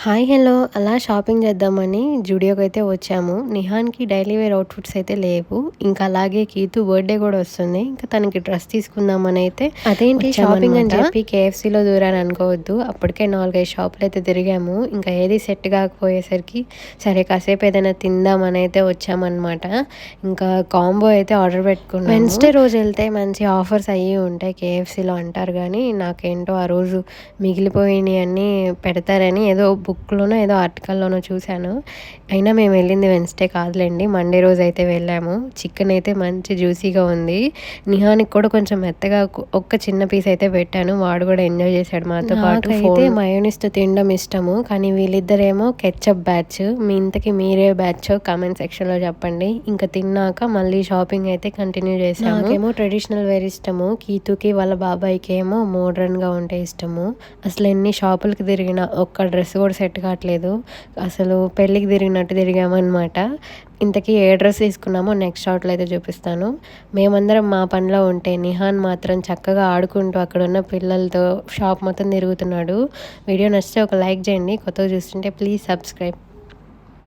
Hi hello అలా shopping చేద్దామని జూడియోకైతే వచ్చాము. నిహాన్‌కి డైలీ వేర్ అవుట్‌ఫిట్స్ అయితే లేవు. ఇంకా అలాగే కీతు బర్త్‌డే కూడా వస్తుంది. ఇంకా తనకి డ్రెస్ తీసుకుందామని అయితే అదేంటి షాపింగ్ అని చెప్పి కేఎఫ్‌సీలో దూరాను అనుకోవద్దు. అప్పటికే 4, 5 షాపులైతే తిరిగాము. ఇంకా ఏది సెట్ కాకపోయేసరికి సరే కాసేపు ఏదైనా తిందామని అయితే వచ్చామన్నమాట. ఇంకా కాంబో అయితే ఆర్డర్ పెట్టుకున్నాము. వెన్స్‌డే రోజు వెళ్తే మంచి ఆఫర్స్ అయ్యి ఉంటాయి కేఎఫ్‌సీలో అంటారు కానీ నాకేంటో ఆ రోజు మిగిలిపోయినయన్నీ పెడతారని ఏదో బుక్‌లోనో ఏదో ఆర్టికల్‌లోనో చూశాను. అయినా మేము వెళ్ళింది వెన్స్‌డే కాదులెండి. మండే రోజైతే వెళ్ళాము. చికెన్ అయితే మంచి జ్యూసీగా ఉంది. నిహాన్‌కి కూడా కొంచెం మెత్తగా ఒక్క చిన్న పీస్ అయితే పెట్టాను. వాడు కూడా ఎంజాయ్ చేశాడు మాతో పాటు. నాకైతే మయోనీస్‌తో తినడం ఇష్టము. కానీ వీళ్ళిద్దరేమో కెచప్ బ్యాచ్. ఇంతకి మీరే బ్యాచో కామెంట్ సెక్షన్‌లో చెప్పండి. ఇంకా తిన్నాక మళ్ళీ షాపింగ్ అయితే కంటిన్యూ చేశాము. నాకేమో ట్రెడిషనల్ వేర్ ఇష్టము. కీతుకి వాళ్ళ బాబాయ్‌కి ఏమో మోడ్రన్‌గా ఉంటే ఇష్టము. అసలు ఎన్ని షాపులకి తిరిగినా ఒక్క డ్రెస్ కూడా సెట్ కావట్లేదు. అసలు పెళ్ళికి తిరిగినట్టు తిరిగామన్నమాట. ఇంతకీ ఏ డ్రెస్ తీసుకున్నామో నెక్స్ట్ షాట్లో అయితే చూపిస్తాను. మేమందరం మా పనిలో ఉంటే నిహాన్ మాత్రం చక్కగా ఆడుకుంటూ అక్కడున్న పిల్లలతో షాప్ మొత్తం తిరుగుతున్నాడు. వీడియో నచ్చితే ఒక లైక్ చేయండి. కొత్తగా చూస్తుంటే ప్లీజ్ సబ్స్క్రైబ్.